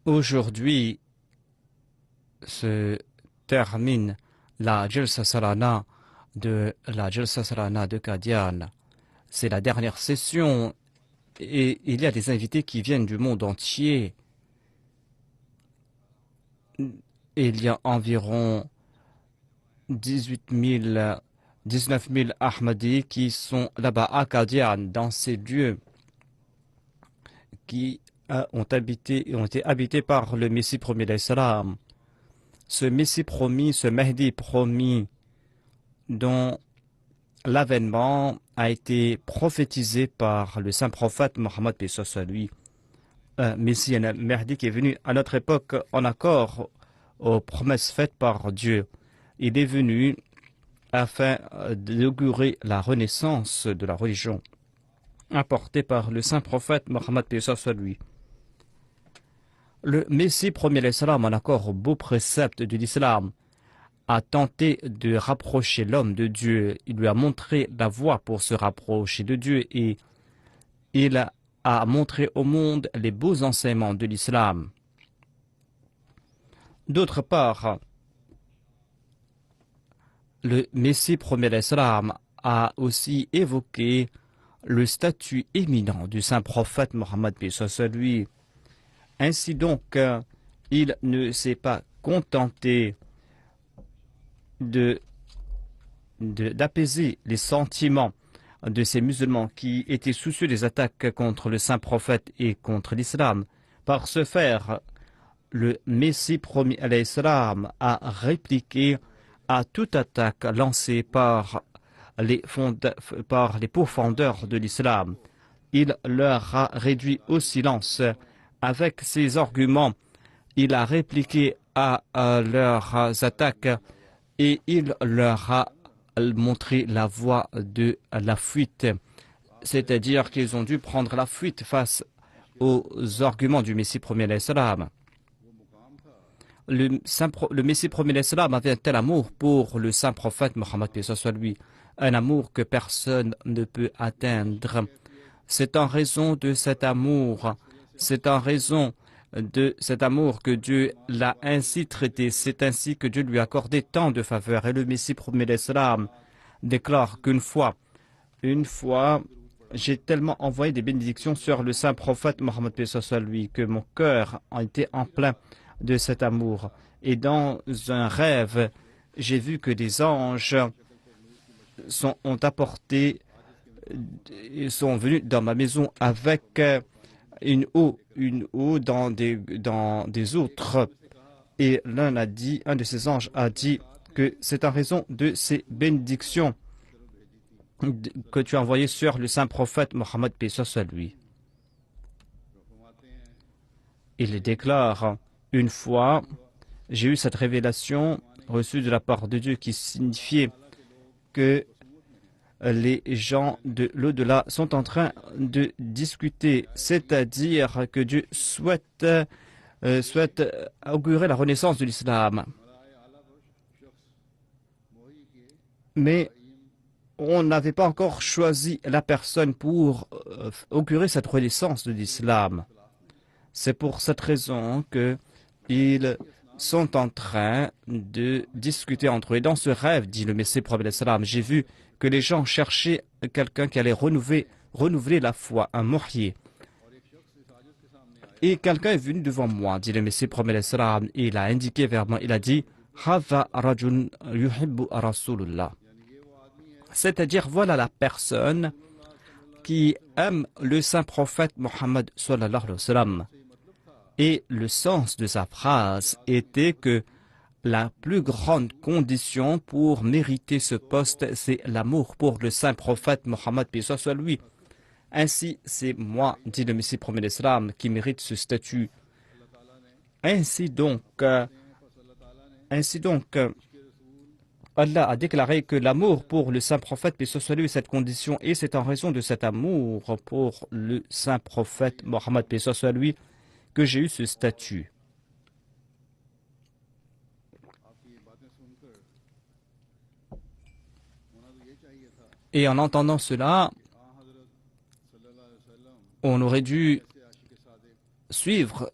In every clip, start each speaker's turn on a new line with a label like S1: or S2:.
S1: Aujourd'hui se termine la Jalsa Salana de Qadian. C'est la dernière session et il y a des invités qui viennent du monde entier. Il y a environ 19 000 Ahmadis qui sont là-bas à Qadian, dans ces lieux qui ont été habités par le Messie promis d'Islam. Ce Messie promis, ce Mahdi promis, dont l'avènement a été prophétisé par le saint prophète Mohammed soit lui, un Messie, un Mahdi qui est venu à notre époque en accord aux promesses faites par Dieu. Il est venu afin d'inaugurer la renaissance de la religion apportée par le saint prophète Mohammed soit lui. Le Messie premier l'Islam, en accord aux beaux préceptes de l'Islam, a tenté de rapprocher l'homme de Dieu. Il lui a montré la voie pour se rapprocher de Dieu et il a montré au monde les beaux enseignements de l'Islam. D'autre part, le Messie premier l'Islam a aussi évoqué le statut éminent du saint prophète Mohammed soit lui. Ainsi donc, il ne s'est pas contenté d'apaiser les sentiments de ces musulmans qui étaient soucieux des attaques contre le saint prophète et contre l'islam. Par ce faire, le Messie promis à l'islam a répliqué à toute attaque lancée par les pourfendeurs de l'islam. Il leur a réduit au silence. Avec ses arguments, il a répliqué à leurs attaques et il leur a montré la voie de la fuite. C'est-à-dire qu'ils ont dû prendre la fuite face aux arguments du Messie premier l'Islam. Le Messie premier l'Islam avait un tel amour pour le saint prophète Mohammed soit lui, un amour que personne ne peut atteindre. C'est en raison de cet amour, que Dieu l'a ainsi traité. C'est ainsi que Dieu lui a accordé tant de faveurs. Et le Messie promis l'Islam déclare qu'une fois, j'ai tellement envoyé des bénédictions sur le saint prophète Mohammed soit lui que mon cœur a été en plein de cet amour. Et dans un rêve, j'ai vu que des anges sont venus dans ma maison avec une eau dans des outres. Et un de ces anges a dit que c'est en raison de ces bénédictions que tu as envoyées sur le saint prophète Mohammed soit lui. Il déclare, une fois, j'ai eu cette révélation reçue de la part de Dieu qui signifiait que les gens de l'au-delà sont en train de discuter, c'est-à-dire que Dieu souhaite augurer la renaissance de l'islam. Mais on n'avait pas encore choisi la personne pour augurer cette renaissance de l'islam. C'est pour cette raison qu'ils sont en train de discuter entre eux. Et dans ce rêve, dit le Messie prophète sallam, j'ai vu que les gens cherchaient quelqu'un qui allait renouveler la foi, un muhyi. Et quelqu'un est venu devant moi, dit le Messie prophète sallam, et il a indiqué vers moi, il a dit Hadha rajun yuhibbu rasulullah. C'est-à-dire, voilà la personne qui aime le saint prophète Mohammed sallallahu alayhi wa sallam. Et le sens de sa phrase était que la plus grande condition pour mériter ce poste, c'est l'amour pour le saint prophète Mohammed, paix soit lui. Ainsi, c'est moi, dit le Messie promis l'Islam, qui mérite ce statut. Ainsi donc, Allah a déclaré que l'amour pour le saint prophète, paix soit lui, est cette condition, et c'est en raison de cet amour pour le saint prophète Mohammed, paix soit lui, que j'ai eu ce statut. Et en entendant cela, on aurait dû suivre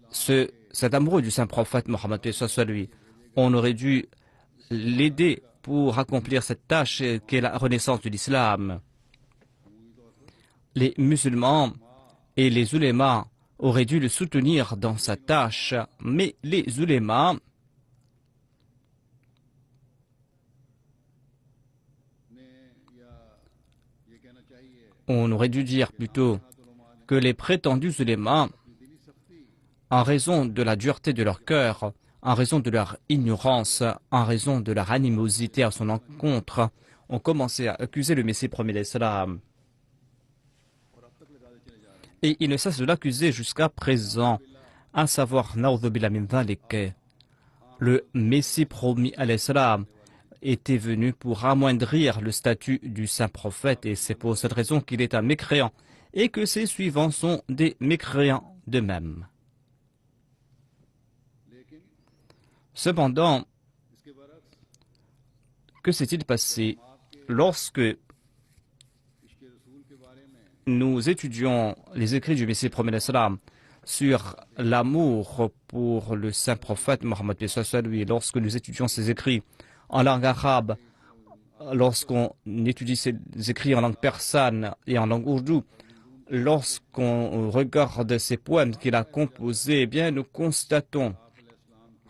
S1: ce cet amoureux du saint prophète Mohammed, paix soit lui. On aurait dû l'aider pour accomplir cette tâche qui est la renaissance de l'islam. Les musulmans et les ulémas auraient dû le soutenir dans sa tâche, mais les ulémas on aurait dû dire plutôt que les prétendus ulémas, en raison de la dureté de leur cœur, en raison de leur ignorance, en raison de leur animosité à son encontre, ont commencé à accuser le Messie premier d'Islam. Et ils ne cessent de l'accuser jusqu'à présent, à savoir, le Messie promis à l'Islam était venu pour amoindrir le statut du saint prophète, et c'est pour cette raison qu'il est un mécréant, et que ses suivants sont des mécréants d'eux-mêmes. Cependant, que s'est-il passé lorsque nous étudions les écrits du Messie premier d'Islam sur l'amour pour le saint prophète Mohammed, lorsque nous étudions ces écrits en langue arabe, lorsqu'on étudie ces écrits en langue persane et en langue ourdou, lorsqu'on regarde ces poèmes qu'il a composés, eh bien nous constatons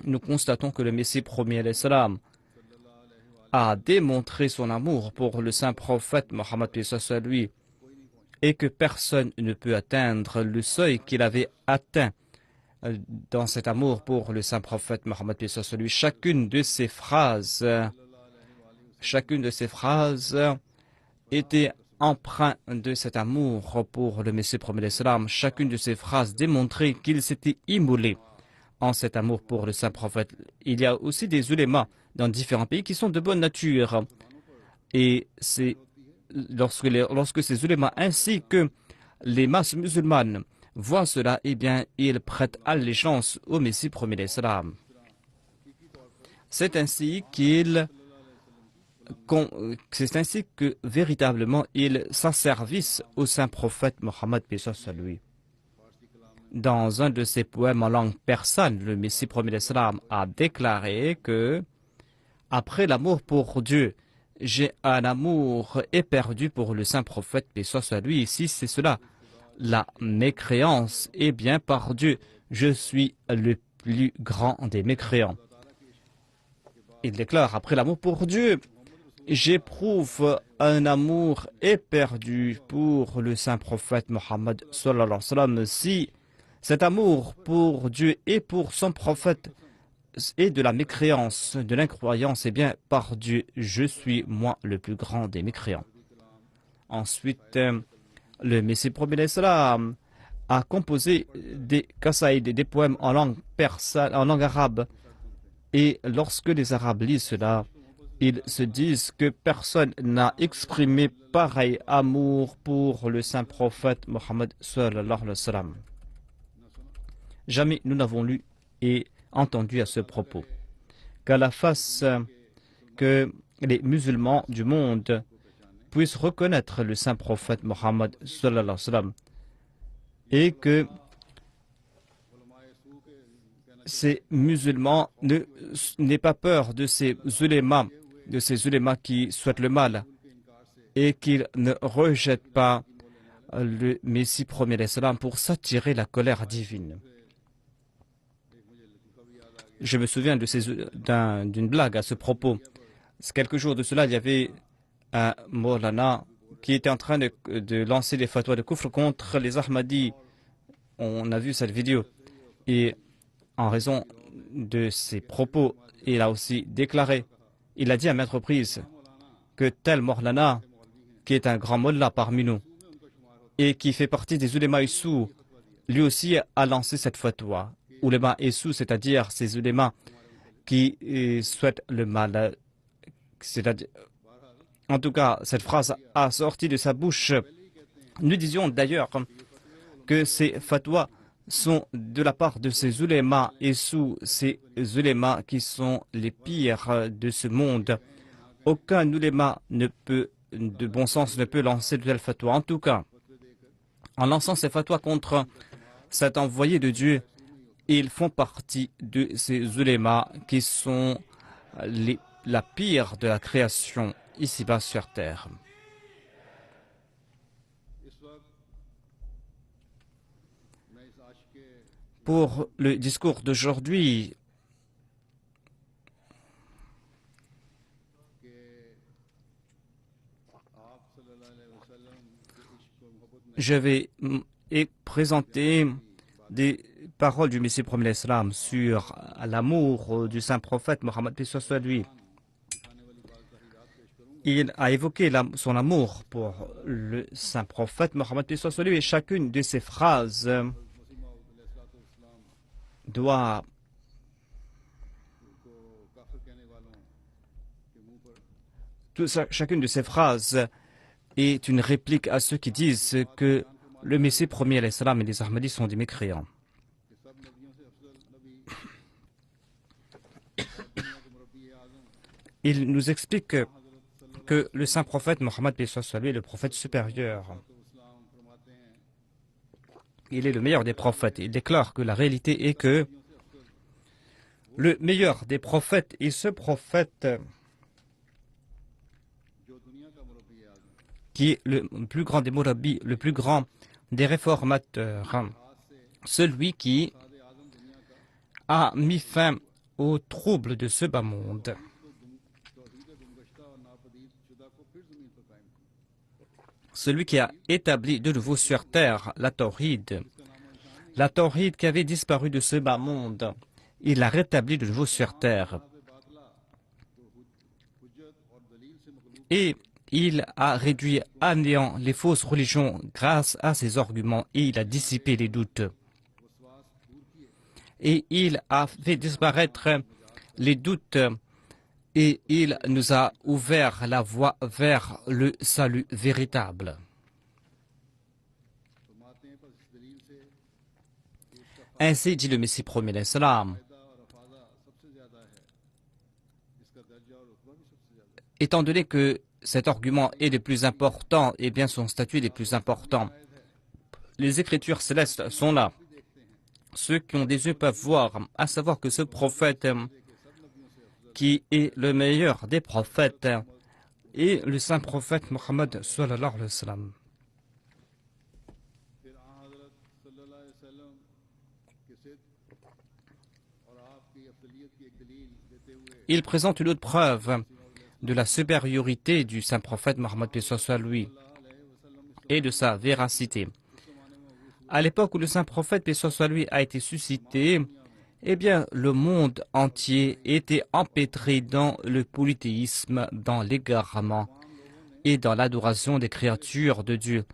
S1: que le Messie premier d'Islam a démontré son amour pour le saint prophète Mohammed, lui, et que personne ne peut atteindre le seuil qu'il avait atteint dans cet amour pour le saint prophète Mohammed, lui. Chacune de ces phrases était empreinte de cet amour pour le Messie premier d'Islam. Chacune de ces phrases démontrait qu'il s'était immolé en cet amour pour le saint prophète. Il y a aussi des ulémas dans différents pays qui sont de bonne nature. Et c'est lorsque ces ulémas ainsi que les masses musulmanes voient cela, eh bien, ils prêtent allégeance au Messie premier d'Islam. C'est ainsi que véritablement ils s'asservissent au saint prophète Mohammed, paix soit lui. Dans un de ses poèmes en langue persane, le Messie premier d'Islam a déclaré que, après l'amour pour Dieu, j'ai un amour éperdu pour le saint prophète, paix soit lui. Ici, c'est cela, la mécréance. Eh bien, par Dieu, je suis le plus grand des mécréants. Il déclare, après l'amour pour Dieu, j'éprouve un amour éperdu pour le saint prophète Mohammed sallallahu alayhi wa sallam. Si cet amour pour Dieu et pour son prophète est de la mécréance, de l'incroyance, eh bien, par Dieu, je suis moi le plus grand des mécréants. Ensuite, le Messie premier d'Islam a composé des qasaïd, des poèmes en langue persane, en langue arabe. Et lorsque les Arabes lisent cela, ils se disent que personne n'a exprimé pareil amour pour le saint prophète Mohammed sallallahu alayhi wa sallam. Jamais nous n'avons lu et entendu à ce propos. Qu'à la face que les musulmans du monde puissent reconnaître le saint prophète Mohammed sallallahu alayhi wa sallam et que ces musulmans n'aient pas peur de ces ulémas qui souhaitent le mal et qu'ils ne rejettent pas le Messie premier d'Islam pour s'attirer la colère divine. Je me souviens d'une blague à ce propos. Quelques jours de cela, il y avait un Maulana qui était en train de lancer des fatwas de kufr contre les Ahmadis. On a vu cette vidéo. Et en raison de ses propos, il a aussi déclaré, il a dit à maintes reprises que tel Maulana, qui est un grand mollah parmi nous, et qui fait partie des ulémas issous, lui aussi a lancé cette fatwa. Ulémas issous, c'est-à-dire ces ulémas qui souhaitent le mal. En tout cas, cette phrase a sorti de sa bouche. Nous disions d'ailleurs que ces fatwas sont de la part de ces ulémas issous, ces ulémas qui sont les pires de ce monde. Aucun uléma de bon sens ne peut lancer de telles fatwas. En tout cas, en lançant ces fatwas contre cet envoyé de Dieu, ils font partie de ces ulémas qui sont la pire de la création ici-bas sur terre. Pour le discours d'aujourd'hui, je vais présenter des paroles du Messie premier l'Islam sur l'amour du saint prophète Mohammed P. soit lui. Il a évoqué son amour pour le saint prophète Mohammed P. soit lui et chacune de ces phrases doit chacune de ces phrases est une réplique à ceux qui disent que le Messie premier l'Islam et les Ahmadis sont des mécréants. Il nous explique que le saint prophète Mohammed P. soit lui est le prophète supérieur. Il est le meilleur des prophètes. Il déclare que la réalité est que le meilleur des prophètes est ce prophète qui est le plus grand des Mourabis, le plus grand des réformateurs, celui qui a mis fin aux troubles de ce bas monde. Celui qui a établi de nouveau sur terre la Tawhid qui avait disparu de ce bas monde, il l'a rétabli de nouveau sur terre. Et il a réduit à néant les fausses religions grâce à ses arguments et il a dissipé les doutes. Et il a fait disparaître les doutes et il nous a ouvert la voie vers le salut véritable. Ainsi dit le Messie premier l'Islam. Étant donné que cet argument est le plus important, et bien son statut est le plus important, les Écritures célestes sont là. Ceux qui ont des yeux peuvent voir, à savoir que ce prophète qui est le meilleur des prophètes est le saint prophète Mohammed sallallahu alayhi wa sallam. Il présente une autre preuve de la supériorité du saint prophète Mohammed lui et de sa véracité. À l'époque où le saint prophète lui a été suscité, eh bien, le monde entier était empêtré dans le polythéisme, dans l'égarement et dans l'adoration des créatures de Dieu.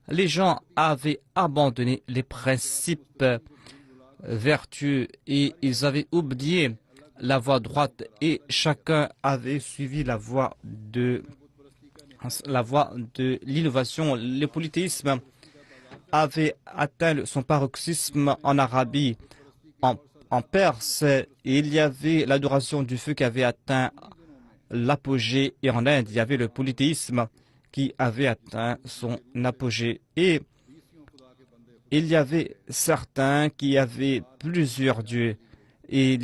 S1: Les gens avaient abandonné les principes vertueux et ils avaient oublié la voie droite et chacun avait suivi la voie de l'innovation. Le polythéisme avait atteint son paroxysme en Arabie, en Perse, il y avait l'adoration du feu qui avait atteint l'apogée, et en Inde, il y avait le polythéisme qui avait atteint son apogée. Et il y avait certains qui avaient plusieurs dieux, et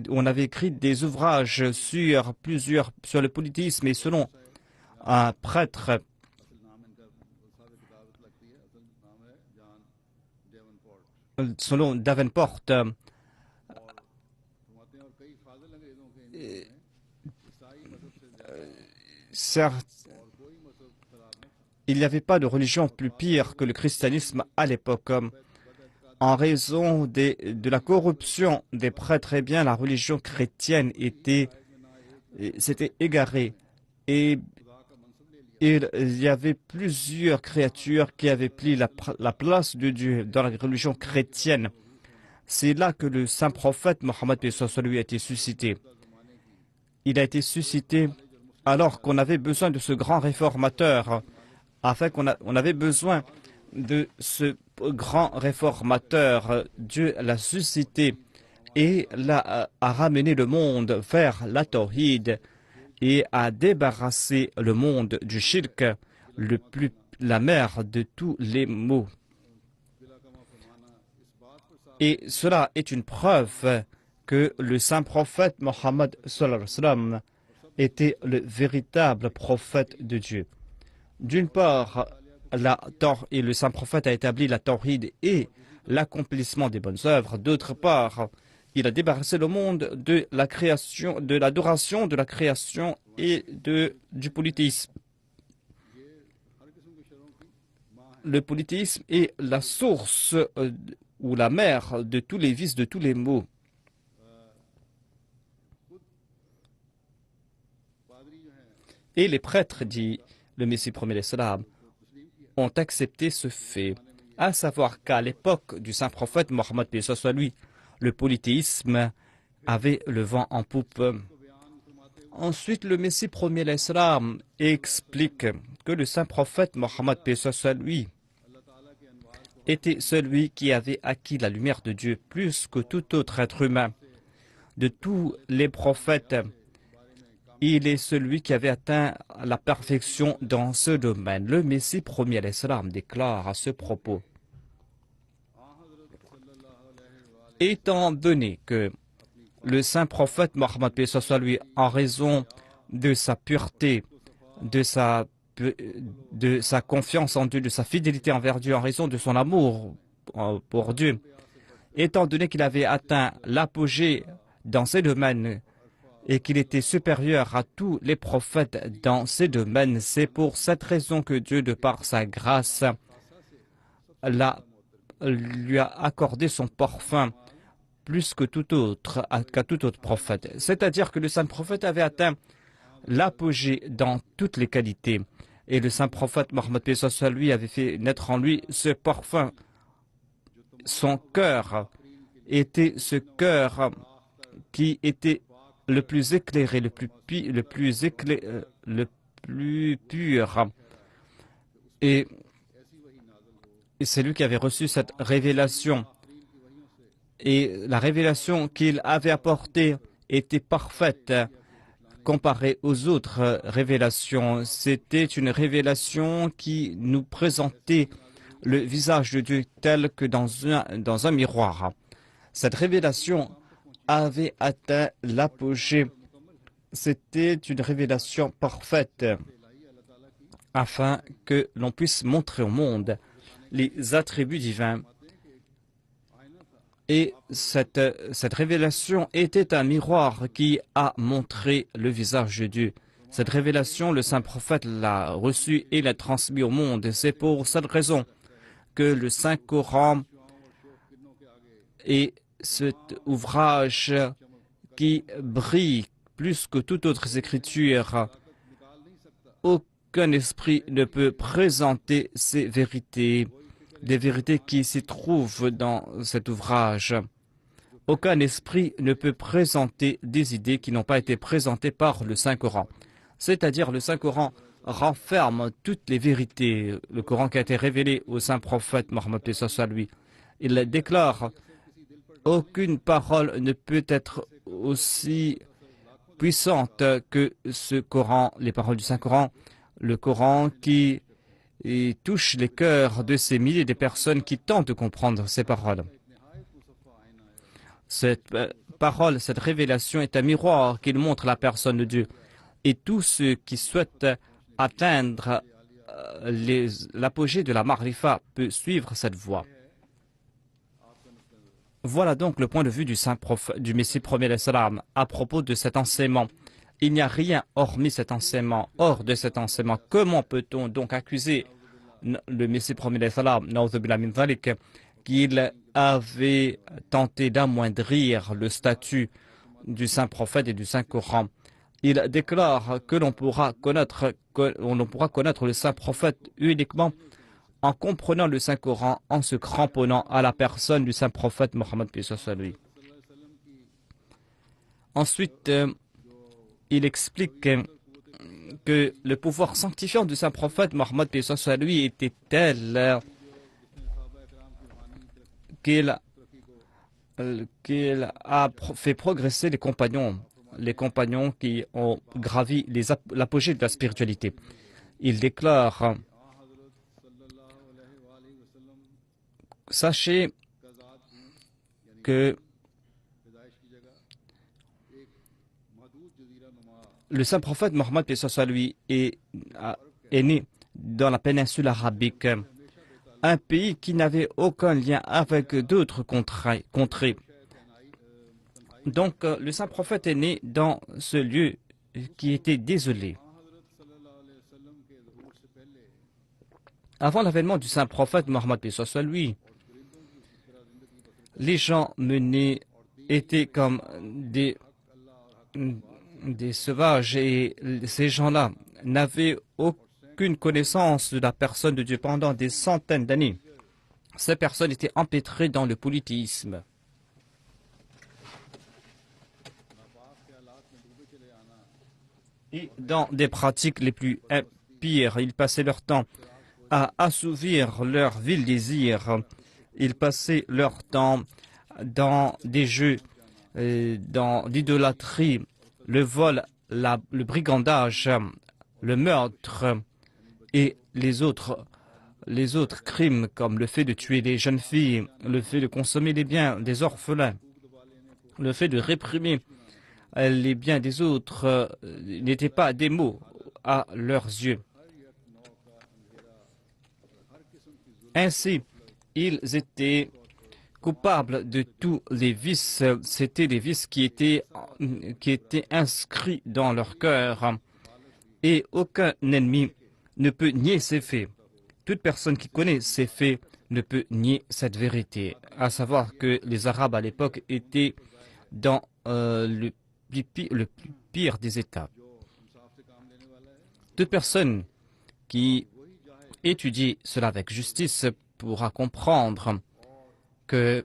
S1: on avait écrit des ouvrages sur le polythéisme, et selon un prêtre, selon Davenport, certes, il n'y avait pas de religion plus pire que le christianisme à l'époque. En raison de la corruption des prêtres, eh bien, la religion chrétienne s'était égarée. Et il y avait plusieurs créatures qui avaient pris la place de Dieu dans la religion chrétienne. C'est là que le saint prophète Mohammed lui a été suscité. Il a été suscité alors qu'on avait besoin de ce grand réformateur, afin qu'on avait besoin de ce grand réformateur. Dieu l'a suscité et a ramené le monde vers la Tawhid et a débarrassé le monde du shirk, la mère de tous les maux. Et cela est une preuve que le saint prophète Mohammed était le véritable prophète de Dieu. D'une part, et le saint prophète a établi la tawhid et l'accomplissement des bonnes œuvres. D'autre part, il a débarrassé le monde de la création, de l'adoration, de la création et du polythéisme. Le polythéisme est la source ou la mère de tous les vices, de tous les maux. Et les prêtres, dit le Messie premier l'Islam, ont accepté ce fait, à savoir qu'à l'époque du saint prophète Mohammed, paix soit lui, le polythéisme avait le vent en poupe. Ensuite, le Messie premier l'Islam explique que le saint prophète Mohammed, paix soit lui, était celui qui avait acquis la lumière de Dieu plus que tout autre être humain. De tous les prophètes, il est celui qui avait atteint la perfection dans ce domaine. Le Messie premier l'Islam déclare à ce propos: étant donné que le saint prophète Mohammed, paix soit lui, en raison de sa pureté, de sa confiance en Dieu, de sa fidélité envers Dieu, en raison de son amour pour Dieu, étant donné qu'il avait atteint l'apogée dans ces domaines et qu'il était supérieur à tous les prophètes dans ces domaines, c'est pour cette raison que Dieu, de par sa grâce, lui a accordé son parfum plus que qu'à tout autre prophète. C'est-à-dire que le saint prophète avait atteint l'apogée dans toutes les qualités. Et le saint prophète Mohammed lui avait fait naître en lui ce parfum. Son cœur était ce cœur qui était le plus éclairé, le plus pur. Et c'est lui qui avait reçu cette révélation. Et la révélation qu'il avait apportée était parfaite comparée aux autres révélations. C'était une révélation qui nous présentait le visage de Dieu tel que dans un miroir. Cette révélation avait atteint l'apogée. C'était une révélation parfaite afin que l'on puisse montrer au monde les attributs divins. Et cette révélation était un miroir qui a montré le visage de Dieu. Cette révélation, le saint prophète l'a reçue et l'a transmise au monde. C'est pour cette raison que le Saint-Coran est cet ouvrage qui brille plus que toute autre écriture. Aucun esprit ne peut présenter ces vérités, des vérités qui s'y trouvent dans cet ouvrage. Aucun esprit ne peut présenter des idées qui n'ont pas été présentées par le Saint-Coran. C'est-à-dire le Saint-Coran renferme toutes les vérités. Le Coran qui a été révélé au Saint-Prophète Mohammed lui, il déclare: aucune parole ne peut être aussi puissante que ce Coran, les paroles du Saint-Coran, le Coran qui touche les cœurs de ces milliers de personnes qui tentent de comprendre ces paroles. Cette parole, cette révélation est un miroir qui montre la personne de Dieu. Et tous ceux qui souhaitent atteindre l'apogée de la Marifa peuvent suivre cette voie. Voilà donc le point de vue du Messie premier l'Islam à propos de cet enseignement. Il n'y a rien hormis cet enseignement, hors de cet enseignement. Comment peut-on donc accuser le Messie premier l'Islam qu'il avait tenté d'amoindrir le statut du saint prophète et du saint Coran? Il déclare que l'on pourra connaître le saint prophète uniquement en comprenant le Saint-Coran, en se cramponnant à la personne du Saint-Prophète Mohammed lui. Ensuite, il explique que le pouvoir sanctifiant du Saint-Prophète Mohammed lui était tel qu'il a fait progresser les compagnons qui ont gravi l'apogée de la spiritualité. Il déclare: sachez que le saint prophète Mohammed paix soit sur lui est né dans la péninsule arabique, un pays qui n'avait aucun lien avec d'autres contrées. Donc le saint prophète est né dans ce lieu qui était désolé. Avant l'avènement du saint prophète Mohammed paix soit sur lui, les gens menés étaient comme des sauvages et ces gens-là n'avaient aucune connaissance de la personne de Dieu pendant des centaines d'années. Ces personnes étaient empêtrées dans le polythéisme. Et dans des pratiques les plus pires, ils passaient leur temps à assouvir leur vil désir. Ils passaient leur temps dans des jeux, dans l'idolâtrie, le vol, le brigandage, le meurtre et les autres crimes comme le fait de tuer des jeunes filles, le fait de consommer les biens des orphelins, le fait de réprimer les biens des autres n'étaient pas des mots à leurs yeux. Ainsi, ils étaient coupables de tous les vices. C'étaient des vices qui étaient inscrits dans leur cœur. Et aucun ennemi ne peut nier ces faits. Toute personne qui connaît ces faits ne peut nier cette vérité. À savoir que les Arabes à l'époque étaient dans le plus pire des états. Toute personne qui étudie cela avec justice pourra comprendre que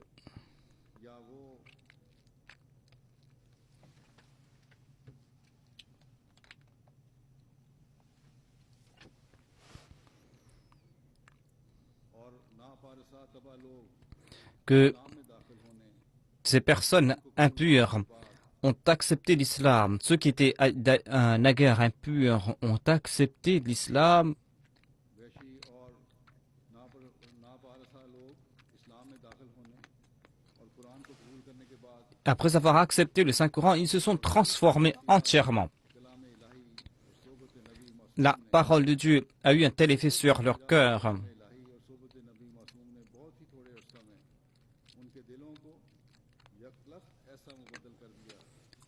S1: ces personnes impures ont accepté l'islam. Ceux qui étaient naguère impurs ont accepté l'islam. Après avoir accepté le Saint-Coran, ils se sont transformés entièrement. La parole de Dieu a eu un tel effet sur leur cœur.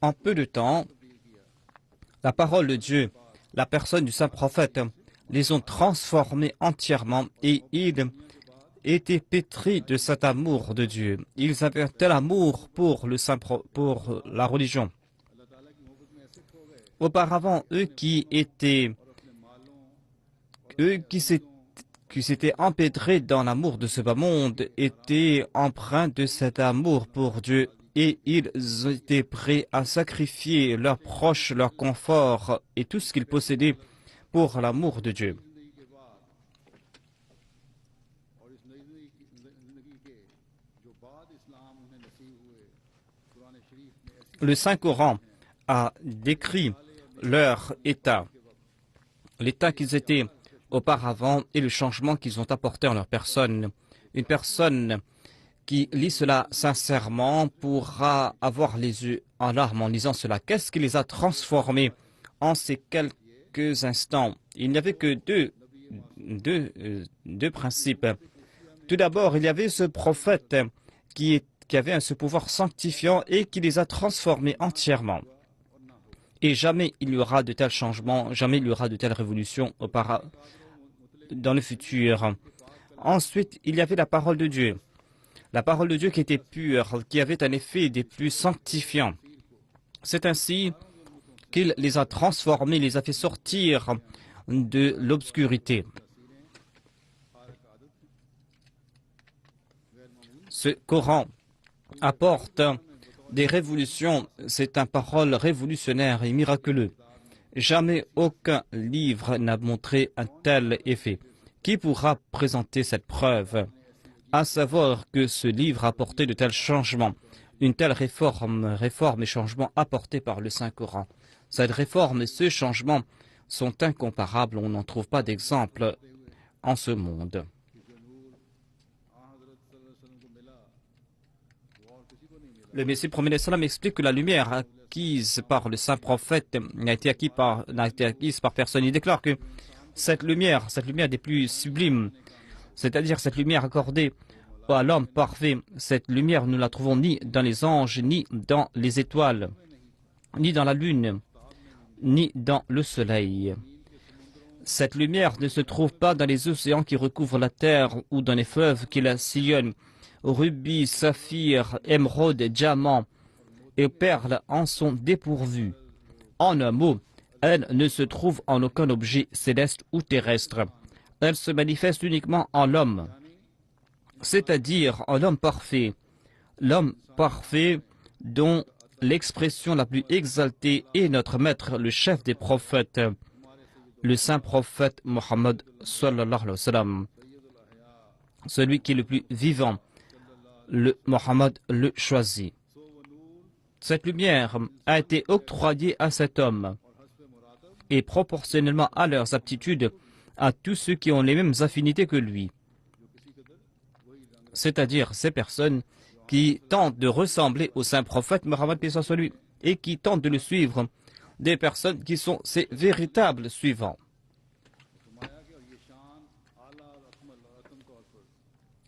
S1: En peu de temps, la parole de Dieu, la personne du saint prophète, les ont transformés entièrement et ils étaient pétris de cet amour de Dieu. Ils avaient un tel amour pour la religion. Auparavant, eux qui s'étaient empêtrés dans l'amour de ce bas monde étaient empreints de cet amour pour Dieu et ils étaient prêts à sacrifier leurs proches, leur confort et tout ce qu'ils possédaient pour l'amour de Dieu. Le Saint-Coran a décrit leur état, l'état qu'ils étaient auparavant et le changement qu'ils ont apporté en leur personne. Une personne qui lit cela sincèrement pourra avoir les yeux en larmes en lisant cela. Qu'est-ce qui les a transformés en ces quelques instants? Il n'y avait que deux principes. Tout d'abord, il y avait ce prophète qui avait ce pouvoir sanctifiant et qui les a transformés entièrement. Et jamais il y aura de tels changements, jamais il y aura de telles révolutions dans le futur. Ensuite, il y avait la parole de Dieu. La parole de Dieu qui était pure, qui avait un effet des plus sanctifiants. C'est ainsi qu'il les a transformés, les a fait sortir de l'obscurité. Ce Coran apporte des révolutions, c'est une parole révolutionnaire et miraculeuse. Jamais aucun livre n'a montré un tel effet. Qui pourra présenter cette preuve? À savoir que ce livre a apporté de tels changements, une telle réforme et changement apportés par le Saint-Coran. Cette réforme et ce changement sont incomparables, on n'en trouve pas d'exemple en ce monde. Le Messie premier salam explique que la lumière acquise par le saint prophète n'a été acquise par personne. Il déclare que cette lumière des plus sublimes, c'est-à-dire cette lumière accordée à l'homme parfait, cette lumière nous la trouvons ni dans les anges, ni dans les étoiles, ni dans la lune, ni dans le soleil. Cette lumière ne se trouve pas dans les océans qui recouvrent la terre ou dans les fleuves qui la sillonnent. Rubis, saphir, émeraude, diamant et perles en sont dépourvus. En un mot, elle ne se trouve en aucun objet céleste ou terrestre. Elle se manifeste uniquement en l'homme, c'est-à-dire en l'homme parfait dont l'expression la plus exaltée est notre maître, le chef des prophètes, le saint prophète Mohammed sallallahu alayhi wa sallam, celui qui est le plus vivant, le Mohammed le choisi. Cette lumière a été octroyée à cet homme et proportionnellement à leurs aptitudes à tous ceux qui ont les mêmes affinités que lui, c'est-à-dire ces personnes qui tentent de ressembler au saint prophète Mohammed paix soit sur lui et qui tentent de le suivre, des personnes qui sont ses véritables suivants.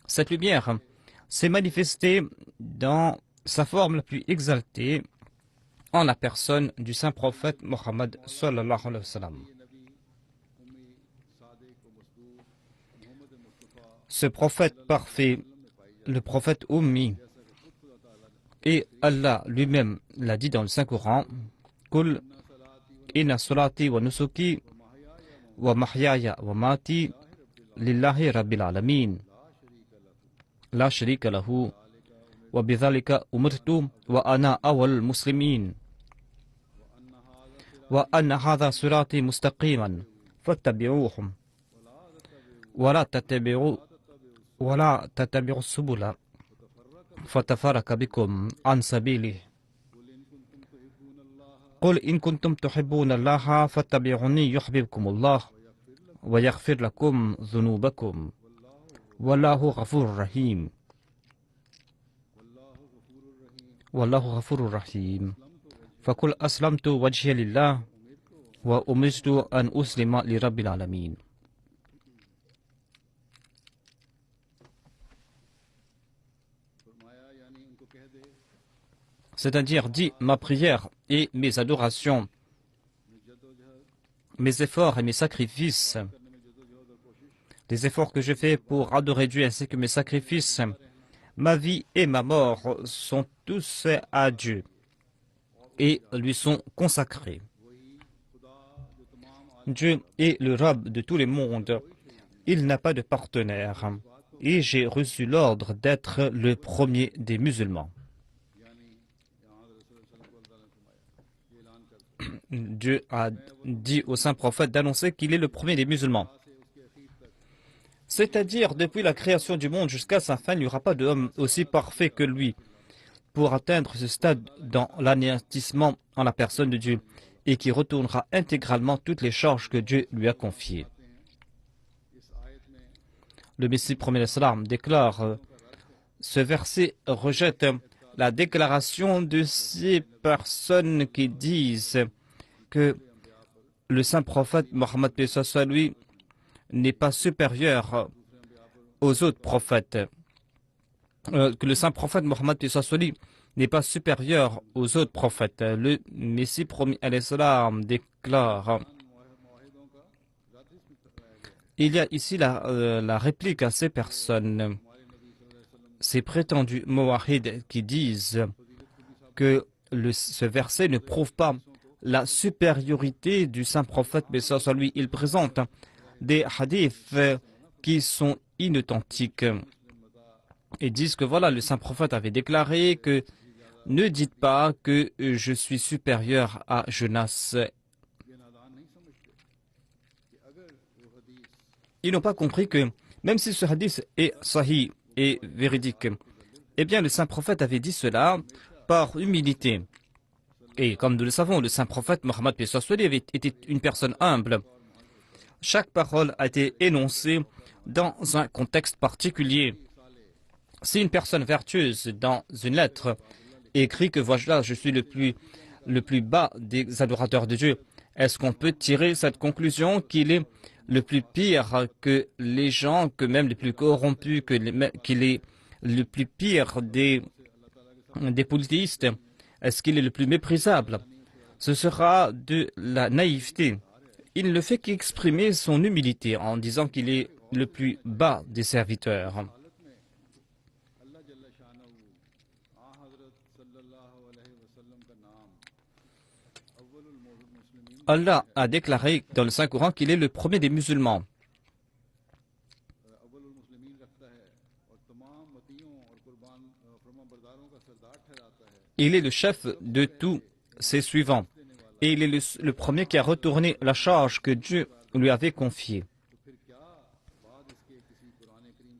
S1: Cette lumière s'est manifestée dans sa forme la plus exaltée en la personne du saint prophète Mohammed sallallahu alayhi wa sallam. Ce prophète parfait, le prophète Ummi, et Allah lui-même l'a dit dans le Saint-Coran, Kul inna salati wa nusuki wa mahyaya wa mati lillahi rabbil alamin la sharika lahu wa bidhalika umirtu wa ana awwal muslimin wa anna hadha sirati mustaqiman fattabi'uhu wa la tattabi'u subula فتفرق بكم عن سبيله قل إن كنتم تحبون الله فاتبعوني يحببكم الله ويغفر لكم ذنوبكم والله غفور رحيم والله غفور رحيم فقل أسلمت وجهي لله وأمرت أن أسلم لرب العالمين. C'est-à-dire, dis ma prière et mes adorations, mes efforts et mes sacrifices, les efforts que je fais pour adorer Dieu ainsi que mes sacrifices, ma vie et ma mort sont tous à Dieu et lui sont consacrés. Dieu est le Rabb de tous les mondes, il n'a pas de partenaire et j'ai reçu l'ordre d'être le premier des musulmans. Dieu a dit au saint prophète d'annoncer qu'il est le premier des musulmans. C'est-à-dire, depuis la création du monde jusqu'à sa fin, il n'y aura pas d'homme aussi parfait que lui pour atteindre ce stade dans l'anéantissement en la personne de Dieu et qui retournera intégralement toutes les charges que Dieu lui a confiées. Le Messie premier salam déclare ce verset rejette la déclaration de ces personnes qui disent que le saint prophète Mohammed paix soit sur lui n'est pas supérieur aux autres prophètes, que le saint prophète Mohammed paix soit sur lui n'est pas supérieur aux autres prophètes. Le Messie promis alayhi salam déclare, il y a ici la réplique à ces personnes, ces prétendus mouahids qui disent que ce verset ne prouve pas la supériorité du saint prophète, mais ça, lui, il présente des hadiths qui sont inauthentiques et disent que voilà, le saint prophète avait déclaré que ne dites pas que je suis supérieur à Jonas. Ils n'ont pas compris que même si ce hadith est sahih et véridique, eh bien le saint prophète avait dit cela par humilité. Et comme nous le savons, le saint prophète Mohammed paix soit sur lui avait été une personne humble. Chaque parole a été énoncée dans un contexte particulier. Si une personne vertueuse dans une lettre écrit que voilà, je suis le plus bas des adorateurs de Dieu, est-ce qu'on peut tirer cette conclusion qu'il est le plus pire que les gens, que même les plus corrompus, qu'il est le plus pire des polythéistes? Est-ce qu'il est le plus méprisable? Ce sera de la naïveté. Il ne fait qu'exprimer son humilité en disant qu'il est le plus bas des serviteurs. Allah a déclaré dans le Saint-Coran qu'il est le premier des musulmans. Il est le chef de tous ses suivants. Et il est le premier qui a retourné la charge que Dieu lui avait confiée.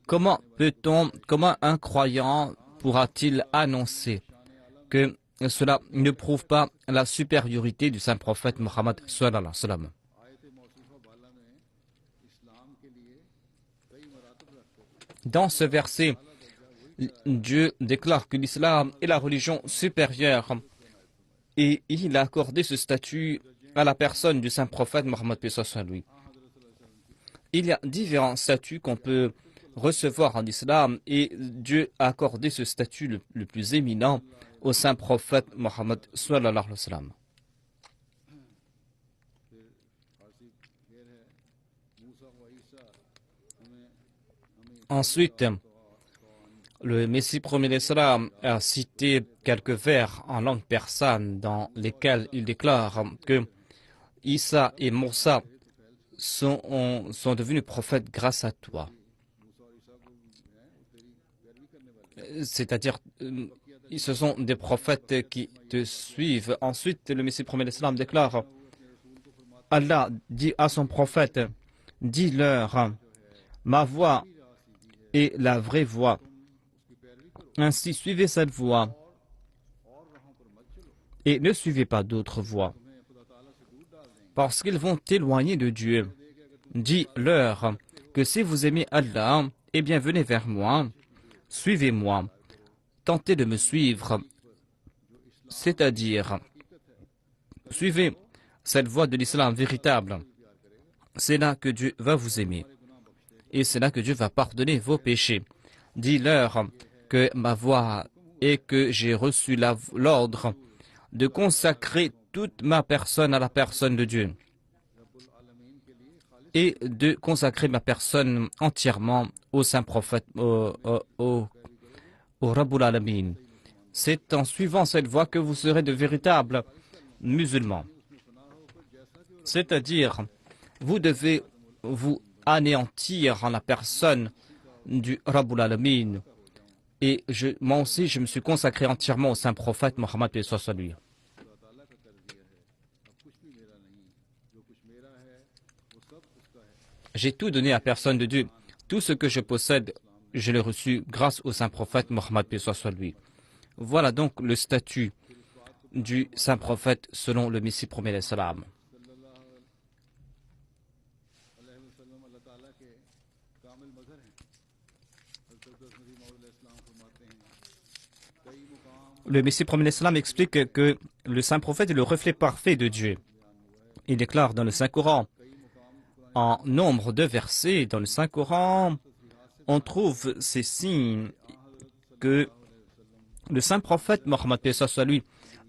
S1: Comment un croyant pourra-t-il annoncer que cela ne prouve pas la supériorité du saint prophète Mohammed sallallahu alayhi wa sallam? Dans ce verset, Dieu déclare que l'islam est la religion supérieure et il a accordé ce statut à la personne du saint prophète Mohammed sallallahu alayhi wa sallam. Il y a différents statuts qu'on peut recevoir en islam et Dieu a accordé ce statut le plus éminent au saint prophète Mohammed sallallahu alayhi wa sallam. Ensuite, le Messie premier d'Islam a cité quelques vers en langue persane dans lesquels il déclare que Isa et Moussa sont devenus prophètes grâce à toi. C'est-à-dire, ce sont des prophètes qui te suivent. Ensuite, le Messie premier d'Islam déclare, Allah dit à son prophète, dis-leur, ma voix est la vraie voie. Ainsi, suivez cette voie et ne suivez pas d'autres voies, parce qu'ils vont t'éloigner de Dieu. Dis-leur que si vous aimez Allah, eh bien venez vers moi, suivez-moi, tentez de me suivre, c'est-à-dire suivez cette voie de l'islam véritable. C'est là que Dieu va vous aimer et c'est là que Dieu va pardonner vos péchés. Dis-leur que ma voix et que j'ai reçu l'ordre de consacrer toute ma personne à la personne de Dieu et de consacrer ma personne entièrement au saint prophète, au Rabbul Alamin. C'est en suivant cette voie que vous serez de véritables musulmans. C'est-à-dire, vous devez vous anéantir en la personne du Rabbul Alamin. Et moi aussi, je me suis consacré entièrement au saint prophète Mohammed sallallahu alayhi wa sallam. J'ai tout donné à la personne de Dieu. Tout ce que je possède, je l'ai reçu grâce au saint prophète Mohammed sallallahu alayhi wa sallam. Voilà donc le statut du saint prophète selon le Messie premier de l'Islam. Le Messie premier de l'Islam explique que le saint prophète est le reflet parfait de Dieu. Il déclare dans le Saint-Coran, en nombre de versets dans le Saint-Coran, on trouve ces signes que le saint prophète Mohammed sallallahu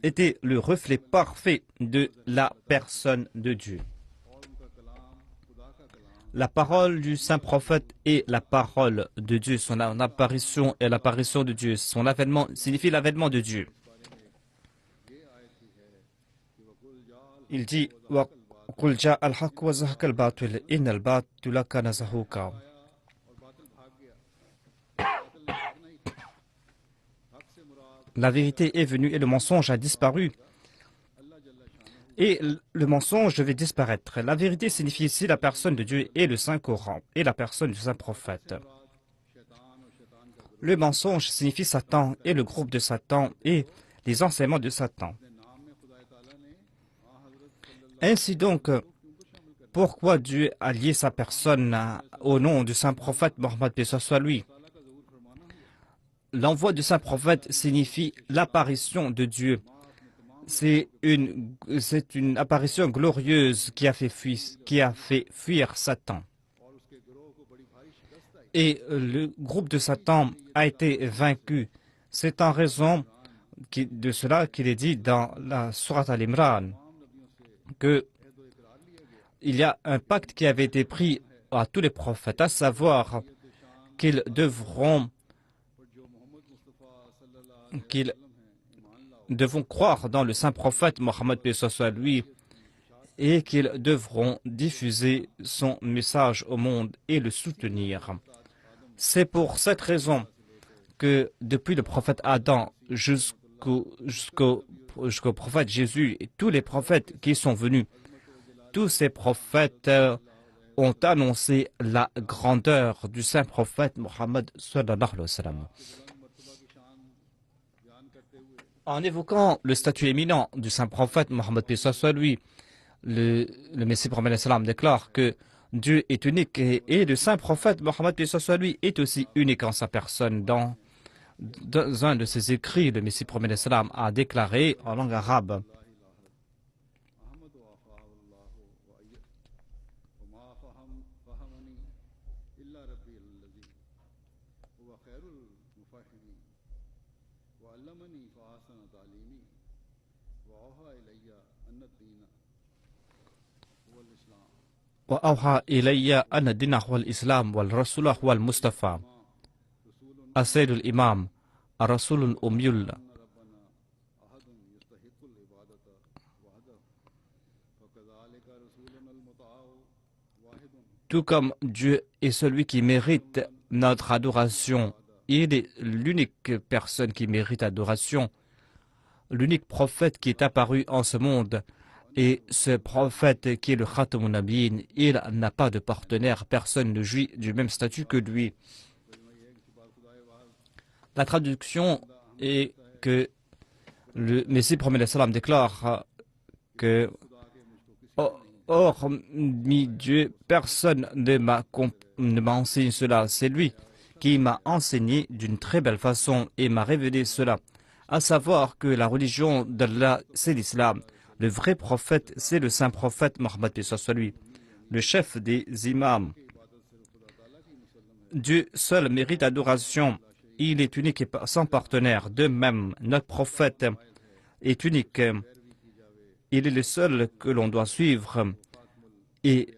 S1: était le reflet parfait de la personne de Dieu. La parole du saint prophète est la parole de Dieu. Son apparition est l'apparition de Dieu. Son avènement signifie l'avènement de Dieu. Il dit la vérité est venue et le mensonge a disparu. Et le mensonge devait disparaître. La vérité signifie ici la personne de Dieu et le Saint-Coran et la personne du Saint-Prophète. Le mensonge signifie Satan et le groupe de Satan et les enseignements de Satan. Ainsi donc, pourquoi Dieu a lié sa personne au nom du Saint-Prophète Mohammed sallallahu alayhi wa sallam? l'envoi du saint prophète signifie l'apparition de Dieu. C'est une apparition glorieuse qui a fait fuir Satan. Et le groupe de Satan a été vaincu. C'est en raison de cela qu'il est dit dans la Sourate Al-Imran qu'il y a un pacte qui avait été pris à tous les prophètes, à savoir qu'ils devront croire dans le saint prophète Mohammed soit lui et qu'ils devront diffuser son message au monde et le soutenir. C'est pour cette raison que depuis le prophète Adam jusqu'au prophète Jésus et tous les prophètes qui sont venus, tous ces prophètes ont annoncé la grandeur du saint prophète Mohammed sallallahu alayhi wa sallam. En évoquant le statut éminent du saint prophète Mohammed soit lui, le Messie prophète sallam déclare que Dieu est unique et le saint prophète Mohammed soit lui est aussi unique en sa personne. Dans un de ses écrits, le Messie prophète sallam a déclaré en langue arabe: وأوحى إلي أن الدين هو الإسلام والرسول هو المصطفى السيد الإمام الرسول الأمي. Tout comme Dieu est celui qui mérite notre adoration, il est l'unique personne qui mérite adoration, l'unique prophète qui est apparu en ce monde. Et ce prophète qui est le Khatamun Nabiyyin, il n'a pas de partenaire, personne ne jouit du même statut que lui. La traduction est que le Messie prophète sallam déclare que hormis Dieu, personne ne m'a enseigné cela. C'est lui qui m'a enseigné d'une très belle façon et m'a révélé cela. À savoir que la religion d'Allah, c'est l'islam. Le vrai prophète, c'est le saint prophète Mohammed soit lui, le chef des imams. Dieu seul mérite adoration. Il est unique et sans partenaire. De même, notre prophète est unique. Il est le seul que l'on doit suivre. Et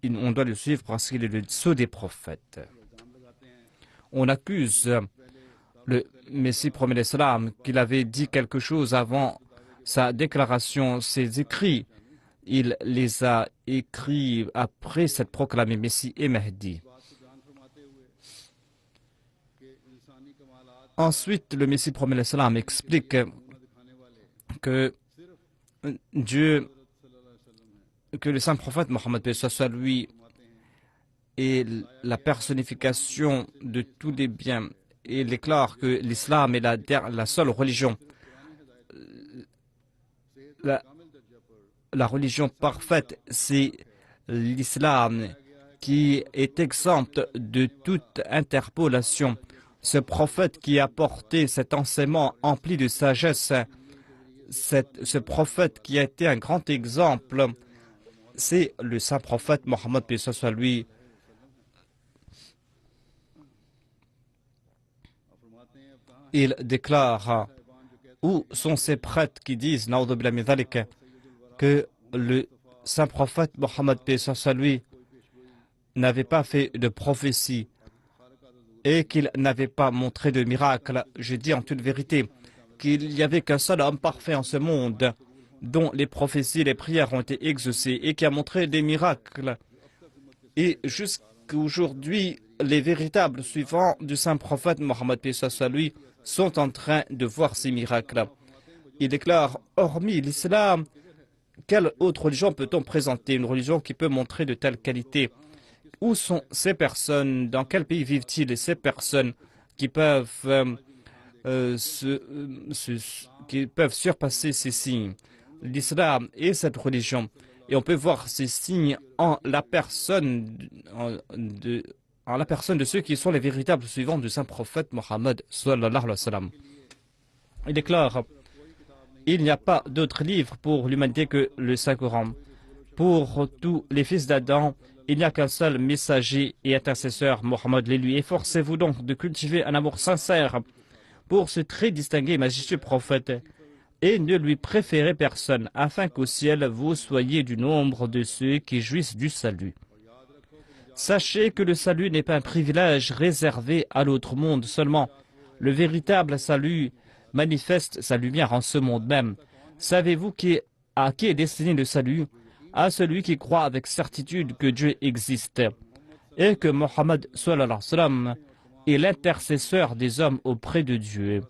S1: on doit le suivre parce qu'il est le sceau des prophètes. On accuse le Messie prophète sallam qu'il avait dit quelque chose avant sa déclaration, ses écrits. Il les a écrits après s'être proclamé Messie et Mahdi. Ensuite, le Messie prophète sallam explique que Dieu, que le saint prophète Mohammed soit lui est la personnification de tous les biens. Et il déclare que l'islam est la seule religion. La religion parfaite, c'est l'islam qui est exempte de toute interpolation. Ce prophète qui a porté cet enseignement empli de sagesse, ce prophète qui a été un grand exemple, c'est le saint prophète Mohammed paix soit lui. Il déclare: où sont ces prêtres qui disent que le saint prophète Mohammed paix soit lui n'avait pas fait de prophétie et qu'il n'avait pas montré de miracle? Je dis en toute vérité qu'il n'y avait qu'un seul homme parfait en ce monde dont les prophéties et les prières ont été exaucées et qui a montré des miracles. Et jusqu'à aujourd'hui, les véritables suivants du saint prophète Mohammed paix soit lui sont en train de voir ces miracles. Il déclare: hormis l'islam, quelle autre religion peut-on présenter? Une religion qui peut montrer de telles qualités? Où sont ces personnes? Dans quel pays vivent-ils? Et ces personnes qui peuvent surpasser ces signes? L'islam est cette religion. Et on peut voir ces signes en la personne en la personne de ceux qui sont les véritables suivants du saint prophète Mohammed sallallahu alayhi wa sallam. Il déclare: il n'y a pas d'autre livre pour l'humanité que le Saint-Coran. Pour tous les fils d'Adam, il n'y a qu'un seul messager et intercesseur, Mohammed l'élu. Efforcez-vous donc de cultiver un amour sincère pour ce très distingué et majestueux prophète, et ne lui préférez personne, afin qu'au ciel vous soyez du nombre de ceux qui jouissent du salut. Sachez que le salut n'est pas un privilège réservé à l'autre monde seulement. Le véritable salut manifeste sa lumière en ce monde même. Savez-vous à qui est destiné le salut? À celui qui croit avec certitude que Dieu existe et que Mohammed sallallahu alayhi wa sallam est l'intercesseur des hommes auprès de Dieu.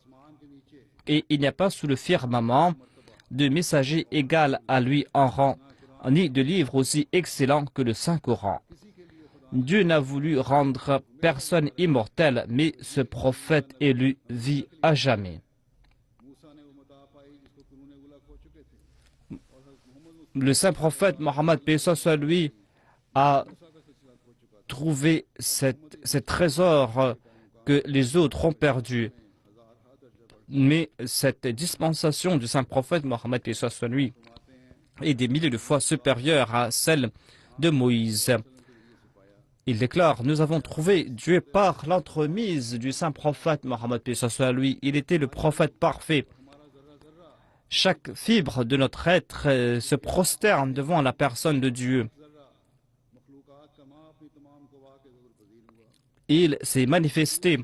S1: Et il n'y a pas sous le firmament de messager égal à lui en rang, ni de livre aussi excellent que le Saint-Coran. Dieu n'a voulu rendre personne immortel, mais ce prophète élu vit à jamais. Le saint prophète Mohammed, paix soit lui, a trouvé cet trésor que les autres ont perdu. Mais cette dispensation du saint prophète Mohammed, paix soit lui, est des milliers de fois supérieure à celle de Moïse. Il déclare: nous avons trouvé Dieu par l'entremise du saint prophète Mohammed, paix soit lui. Il était le prophète parfait. Chaque fibre de notre être se prosterne devant la personne de Dieu. Il s'est manifesté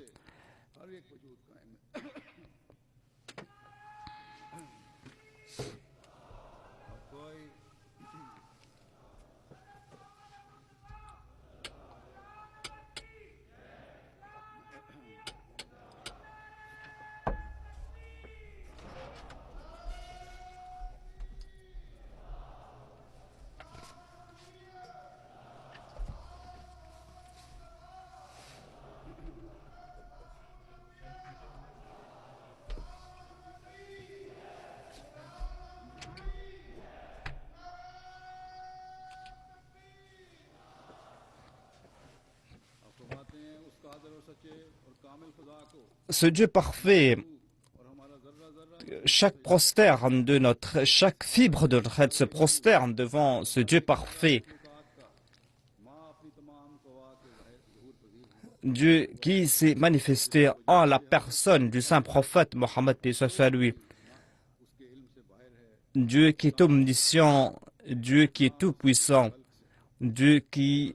S1: ce Dieu parfait. Chaque fibre de notre être se prosterne devant ce Dieu parfait. Dieu qui s'est manifesté en la personne du saint prophète Mohammed, paix soit lui. Dieu qui est omniscient, Dieu qui est tout-puissant, Dieu qui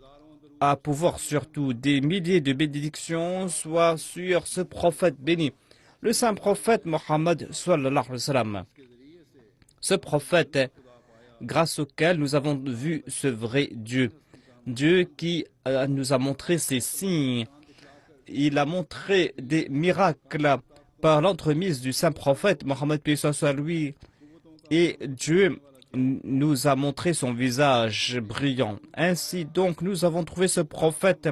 S1: a pouvoir sur tout. Des milliers de bénédictions soient sur ce prophète béni, le saint prophète Mohammed sallallahu alayhi wa sallam. Ce prophète grâce auquel nous avons vu ce vrai Dieu. Dieu qui nous a montré ses signes. Il a montré des miracles par l'entremise du saint prophète Mohammed, paix soit lui. Et Dieu nous a montré son visage brillant. Ainsi donc, nous avons trouvé ce prophète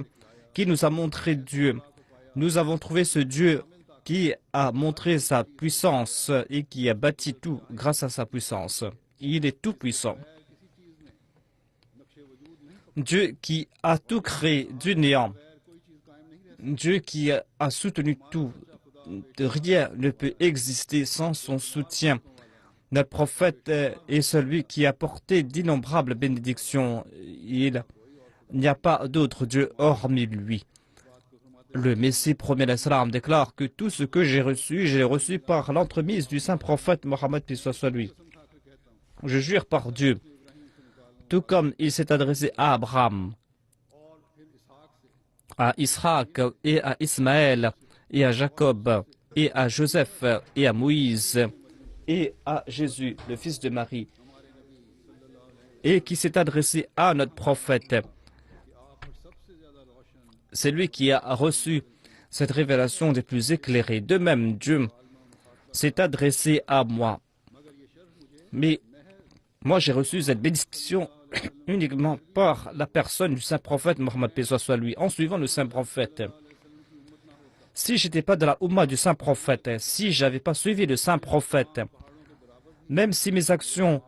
S1: qui nous a montré Dieu. Nous avons trouvé ce Dieu qui a montré sa puissance et qui a bâti tout grâce à sa puissance. Il est tout puissant. Dieu qui a tout créé du néant. Dieu qui a soutenu tout. Rien ne peut exister sans son soutien. Notre prophète est celui qui a porté d'innombrables bénédictions. Il n'y a pas d'autre Dieu hormis lui. Le Messie premier l'Islam déclare que tout ce que j'ai reçu par l'entremise du saint prophète Mohammed, paix soit lui. Je jure par Dieu, tout comme il s'est adressé à Abraham, à Israël et à Ismaël et à Jacob et à Joseph et à Moïse et à Jésus, le fils de Marie, et qui s'est adressé à notre prophète. C'est lui qui a reçu cette révélation des plus éclairées. De même, Dieu s'est adressé à moi. Mais moi, j'ai reçu cette bénédiction uniquement par la personne du saint prophète Mohammed, paix soit lui, en suivant le saint prophète. Si je n'étais pas dans la Oumma du saint prophète, si je n'avais pas suivi le saint prophète, même si mes actions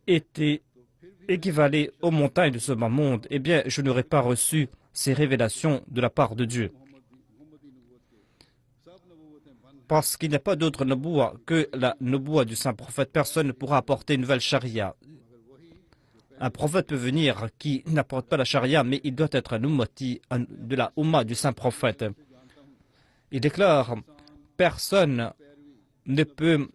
S1: étaient équivalaient aux montagnes de ce bas monde, eh bien, je n'aurais pas reçu ces révélations de la part de Dieu. Parce qu'il n'y a pas d'autre nubuwa que la nubuwa du saint prophète. Personne ne pourra apporter une nouvelle charia. Un prophète peut venir qui n'apporte pas la charia, mais il doit être un ummati de la umma du saint prophète. Il déclare, personne ne peut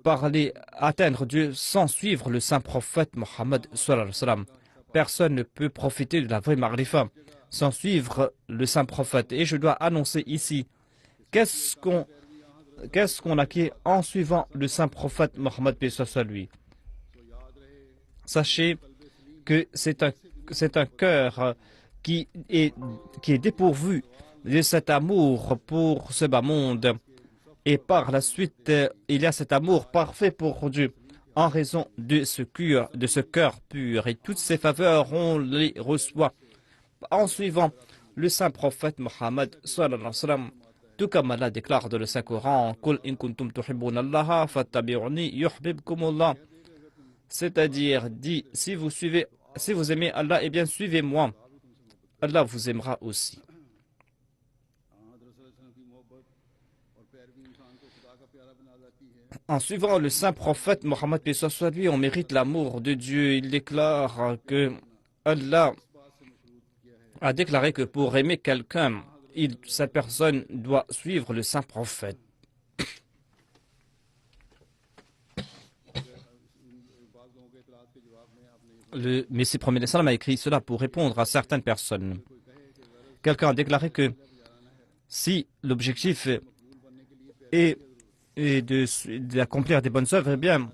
S1: parler, atteindre Dieu sans suivre le saint prophète Mohammed sallallahu alayhi wa sallam. Personne ne peut profiter de la vraie marifa sans suivre le saint prophète. Et je dois annoncer ici, qu'est-ce qu'on acquiert en suivant le saint prophète Mohammed paix soit sur lui. Sachez que c'est un cœur qui est dépourvu de cet amour pour ce bas monde. Et par la suite, il y a cet amour parfait pour Dieu en raison de ce cœur pur. Et toutes ces faveurs, on les reçoit en suivant le saint prophète Mohammed sallallahu alayhi wa sallam. Tout comme Allah déclare dans le Saint-Coran, Qul in kuntum tuhibbuna Allah fattabi'uni yuhibbukumullah. C'est-à-dire, dit, si vous aimez Allah, eh bien suivez-moi. Allah vous aimera aussi. En suivant le saint prophète Mohammed paix soit sur lui, on mérite l'amour de Dieu. Il déclare que Allah a déclaré que pour aimer quelqu'un, cette personne doit suivre le saint prophète. Le Messie premier sallam a écrit cela pour répondre à certaines personnes. Quelqu'un a déclaré que si l'objectif est d'accomplir des bonnes œuvres, eh bien,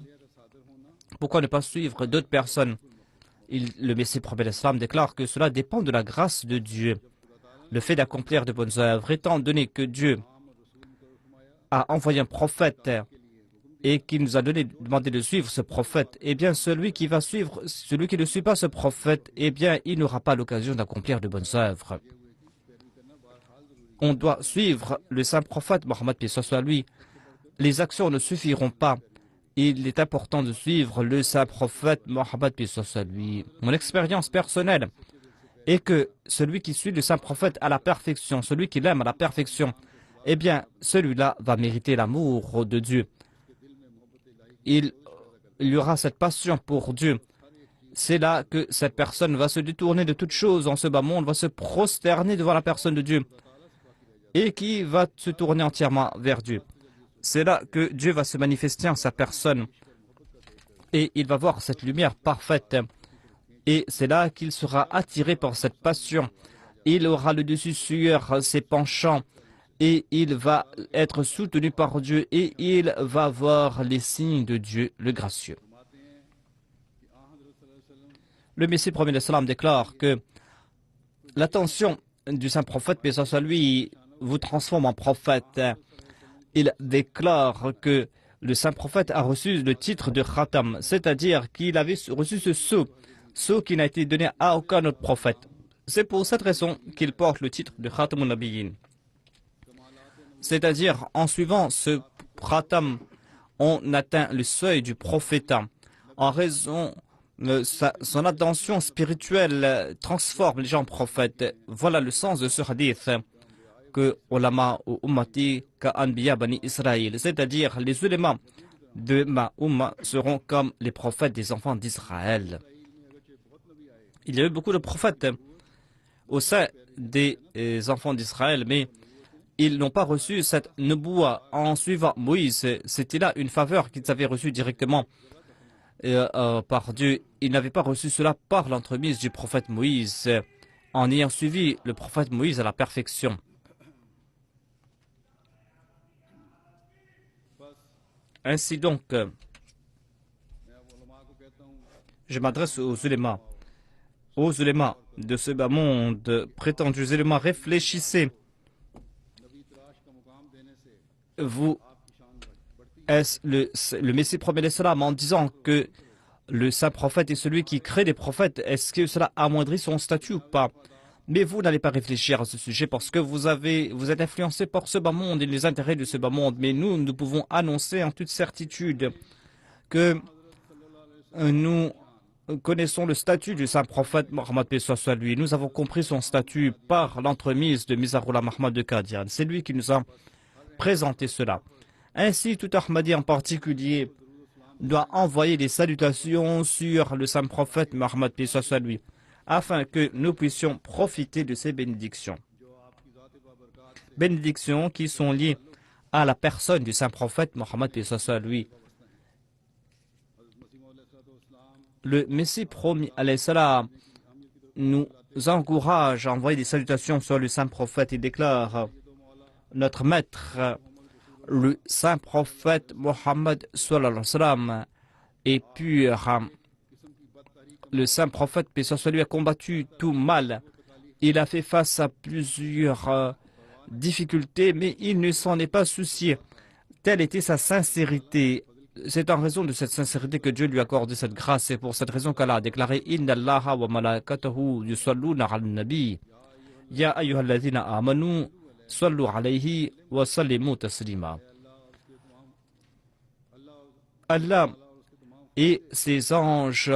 S1: pourquoi ne pas suivre d'autres personnes? Le Messie premier sallam déclare que cela dépend de la grâce de Dieu. Le fait d'accomplir de bonnes œuvres, étant donné que Dieu a envoyé un prophète et qu'il nous a demandé de suivre ce prophète, eh bien celui qui ne suit pas ce prophète, eh bien il n'aura pas l'occasion d'accomplir de bonnes œuvres. On doit suivre le saint prophète Mohammed paix soit sur lui. Les actions ne suffiront pas. Il est important de suivre le saint prophète Mohammed paix soit sur lui. Mon expérience personnelle est que celui qui suit le saint prophète à la perfection, celui qui l'aime à la perfection, eh bien celui-là va mériter l'amour de Dieu. Il y aura cette passion pour Dieu. C'est là que cette personne va se détourner de toute chose en ce bas monde, va se prosterner devant la personne de Dieu et qui va se tourner entièrement vers Dieu. C'est là que Dieu va se manifester en sa personne et il va voir cette lumière parfaite. Et c'est là qu'il sera attiré par cette passion. Il aura le dessus sur ses penchants et il va être soutenu par Dieu et il va voir les signes de Dieu, le gracieux. Le Messie premier sallam déclare que l'attention du saint prophète, paix soit sur lui, vous transforme en prophète. Il déclare que le saint prophète a reçu le titre de Khatam, c'est-à-dire qu'il avait reçu ce sceau qui n'a été donné à aucun autre prophète. C'est pour cette raison qu'il porte le titre de Khatamun Nabiyyin. C'est-à-dire, en suivant ce Khatam, on atteint le seuil du prophétat. En raison de son attention spirituelle transforme les gens en prophètes. Voilà le sens de ce hadith que ulama ou ummati ka anbiya bani Israël, c'est-à-dire les ulémas de ma umma seront comme les prophètes des enfants d'Israël. Il y a eu beaucoup de prophètes au sein des enfants d'Israël, mais ils n'ont pas reçu cette nubuwa en suivant Moïse. C'était là une faveur qu'ils avaient reçue directement par Dieu. Ils n'avaient pas reçu cela par l'entremise du prophète Moïse, en ayant suivi le prophète Moïse à la perfection. Ainsi donc, je m'adresse aux ulémas de ce bas monde, prétendus ulémas, réfléchissez. Vous, est-ce le Messie premier salam en disant que le saint prophète est celui qui crée des prophètes, est-ce que cela amoindrit son statut ou pas? Mais vous n'allez pas réfléchir à ce sujet parce que vous êtes influencé par ce bas monde et les intérêts de ce bas monde. Mais nous pouvons annoncer en toute certitude que nous connaissons le statut du saint prophète Mohammed paix soit lui. Nous avons compris son statut par l'entremise de Mizarullah Mahmad de Qadian. C'est lui qui nous a présenté cela. Ainsi, tout Ahmadi en particulier doit envoyer des salutations sur le saint prophète Mohammed paix soit lui, afin que nous puissions profiter de ces bénédictions. Bénédictions qui sont liées à la personne du saint prophète Mohammed paix soit lui. Le Messie promis alayhi salam nous encourage à envoyer des salutations sur le saint prophète et déclare: notre maître, le saint prophète Mohammed sallallahu alayhi wa sallam, est pur. Le saint prophète paix soit lui a combattu tout mal. Il a fait face à plusieurs difficultés, mais il ne s'en est pas soucié. Telle était sa sincérité. C'est en raison de cette sincérité que Dieu lui a accordé cette grâce. C'est pour cette raison qu'Allah a déclaré: Inna Allaha wa malaikatahu yusalluna ala nabi. Ya ayyuhalladhina amanu sallu alayhi wa sallimu taslima. Allah et ses anges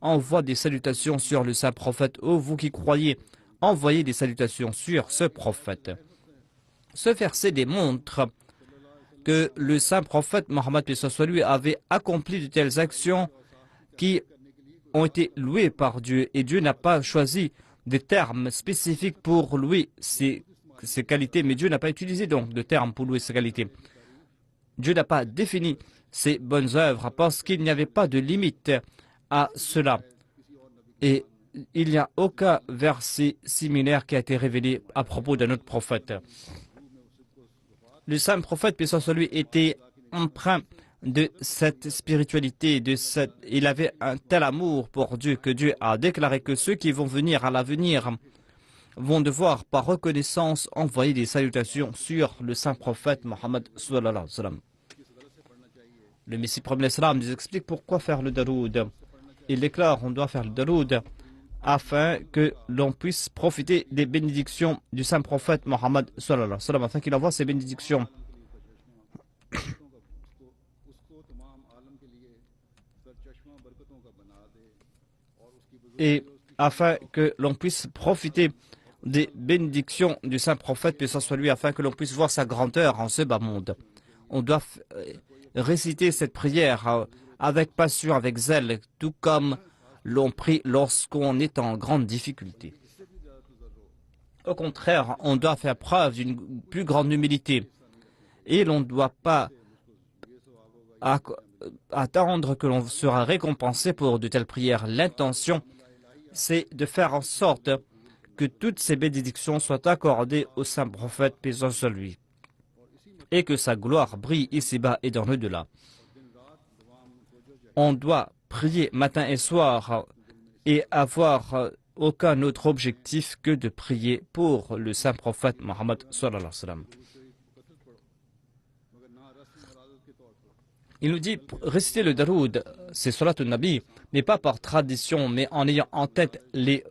S1: envoient des salutations sur le saint prophète. Ô vous qui croyez, envoyez des salutations sur ce prophète. Ce verset démontre que le saint prophète Mohammed paix soit lui avait accompli de telles actions qui ont été louées par Dieu, et Dieu n'a pas choisi des termes spécifiques pour louer ses qualités, mais Dieu n'a pas utilisé donc de termes pour louer ses qualités. Dieu n'a pas défini ses bonnes œuvres parce qu'il n'y avait pas de limite à cela. Et il n'y a aucun verset similaire qui a été révélé à propos d'un autre prophète. Le saint prophète, paix soit sur lui, était empreint de cette spiritualité, il avait un tel amour pour Dieu que Dieu a déclaré que ceux qui vont venir à l'avenir vont devoir, par reconnaissance, envoyer des salutations sur le saint prophète Mohammed sallallahu alayhi wa sallam. Le Messie promis l'Islam nous explique pourquoi faire le daroud. Il déclare qu'on doit faire le daroud afin que l'on puisse profiter des bénédictions du saint prophète Mohammed sallallahu alayhi wa sallam, afin qu'il envoie ses bénédictions. Et afin que l'on puisse profiter des bénédictions du saint prophète, paix soit lui, afin que l'on puisse voir sa grandeur en ce bas monde. On doit réciter cette prière avec passion, avec zèle, tout comme l'on prie lorsqu'on est en grande difficulté. Au contraire, on doit faire preuve d'une plus grande humilité. Et l'on ne doit pas attendre que l'on sera récompensé pour de telles prières. L'intention, c'est de faire en sorte que toutes ces bénédictions soient accordées au saint prophète, paix soit sur lui, et que sa gloire brille ici-bas et dans l'au-delà. On doit prier matin et soir et avoir aucun autre objectif que de prier pour le saint prophète Mohammed sallallahu alayhi wa sallam. Il nous dit, réciter le daroud, c'est salat al-Nabi, mais pas par tradition, mais en ayant en tête les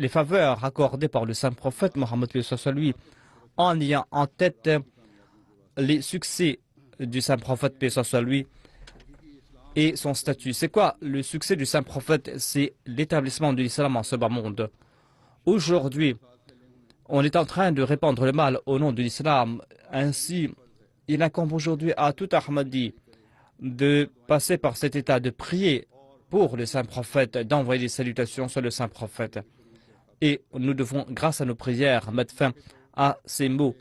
S1: faveurs accordées par le saint prophète Mohammed sallallahu alayhi wa sallam, en ayant en tête les succès du saint prophète paix soit sur lui et son statut. C'est quoi le succès du saint prophète? C'est l'établissement de l'islam en ce bas monde. Aujourd'hui, on est en train de répandre le mal au nom de l'islam. Ainsi, il incombe aujourd'hui à tout Ahmadi de passer par cet état, de prier pour le saint prophète, d'envoyer des salutations sur le saint prophète. Et nous devons, grâce à nos prières, mettre fin à ces maux.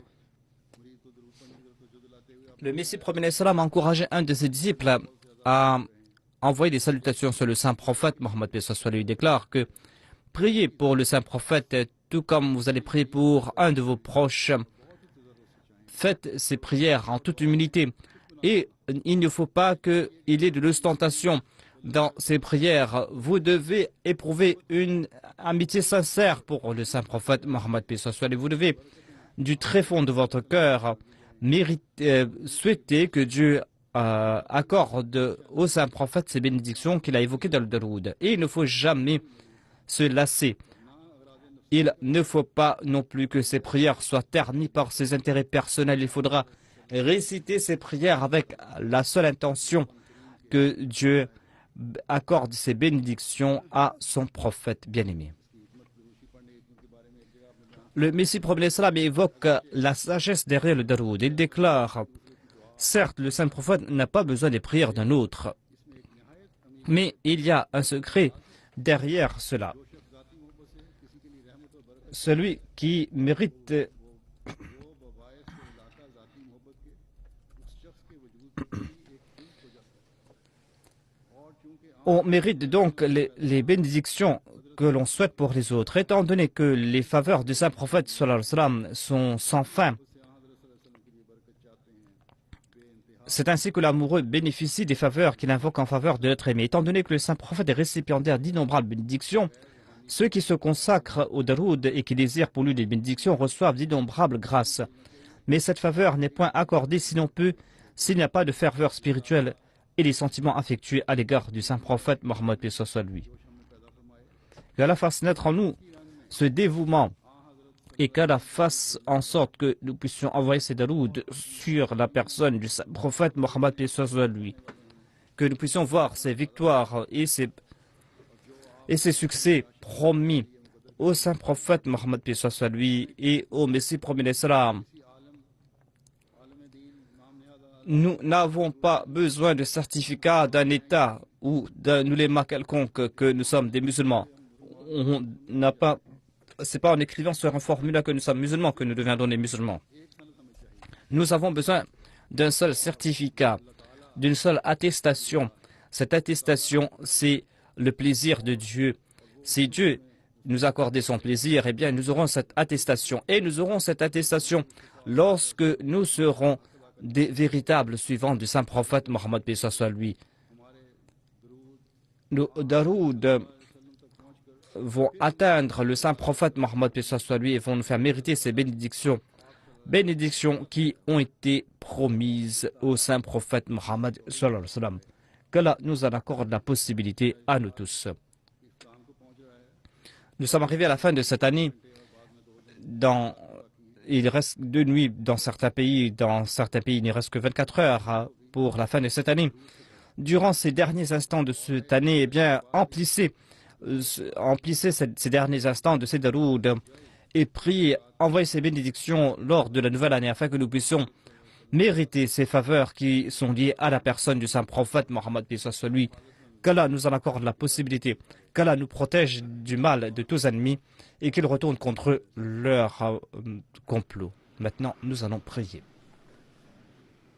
S1: Le Messie promis l'Islam a encouragé un de ses disciples à envoyer des salutations sur le saint prophète. Mohammed paix soit sur lui déclare que priez pour le saint prophète tout comme vous allez prier pour un de vos proches. Faites ces prières en toute humilité. Et il ne faut pas qu'il y ait de l'ostentation dans ces prières. Vous devez éprouver une amitié sincère pour le saint prophète Mohammed paix soit sur lui. Vous devez, du très fond de votre cœur, souhaiter que Dieu accorde au saint prophète ces bénédictions qu'il a évoquées dans le daroud. Et il ne faut jamais se lasser. Il ne faut pas non plus que ces prières soient ternies par ses intérêts personnels. Il faudra réciter ces prières avec la seule intention que Dieu accorde ses bénédictions à son prophète bien-aimé. Le Messie premier salam évoque la sagesse derrière le daroud. Il déclare: certes, le saint prophète n'a pas besoin des prières d'un autre, mais il y a un secret derrière cela. Celui qui mérite on mérite donc les bénédictions que l'on souhaite pour les autres, étant donné que les faveurs du saint prophète sallallahu alayhi wa sallam sont sans fin. C'est ainsi que l'amoureux bénéficie des faveurs qu'il invoque en faveur de l'être aimé. Étant donné que le saint prophète est récipiendaire d'innombrables bénédictions, ceux qui se consacrent au daroud et qui désirent pour lui des bénédictions reçoivent d'innombrables grâces. Mais cette faveur n'est point accordée sinon peu s'il n'y a pas de ferveur spirituelle et des sentiments affectueux à l'égard du saint prophète Mohammed paix soit lui. Qu'Allah fasse naître en nous ce dévouement et qu'Allah fasse en sorte que nous puissions envoyer ces darouds sur la personne du saint prophète Mohammed paix soit lui. Que nous puissions voir ses victoires et ses succès promis au saint prophète Mohammed paix soit lui et au Messie premier salam. Nous n'avons pas besoin de certificat d'un État ou d'un ouléma quelconque que nous sommes des musulmans. C'est pas en écrivant sur un formulaire que nous sommes musulmans que nous deviendrons des musulmans. Nous avons besoin d'un seul certificat, d'une seule attestation. Cette attestation, c'est le plaisir de Dieu. Si Dieu nous accorde son plaisir, eh bien nous aurons cette attestation. Et nous aurons cette attestation lorsque nous serons des véritables suivants du saint prophète Mohammed paix soit lui. Nos darouds vont atteindre le saint prophète Mohammed paix soit lui et vont nous faire mériter ces bénédictions. Bénédictions qui ont été promises au saint prophète Mohammed sallallahu alayhi wa sallam. Qu'Allah nous en accorde la possibilité à nous tous. Nous sommes arrivés à la fin de cette année. Il reste 2 nuits dans certains pays. Dans certains pays, il ne reste que 24 heures pour la fin de cette année. Durant ces derniers instants de cette année, eh bien, emplissez ces derniers instants de ces darouds et priez, envoyez ces bénédictions lors de la nouvelle année afin que nous puissions mériter ces faveurs qui sont liées à la personne du saint prophète Mohammed paix soit lui. Qu'Allah nous en accorde la possibilité, qu'Allah nous protège du mal de tous ennemis et qu'il retourne contre leur complot. Maintenant, nous allons prier.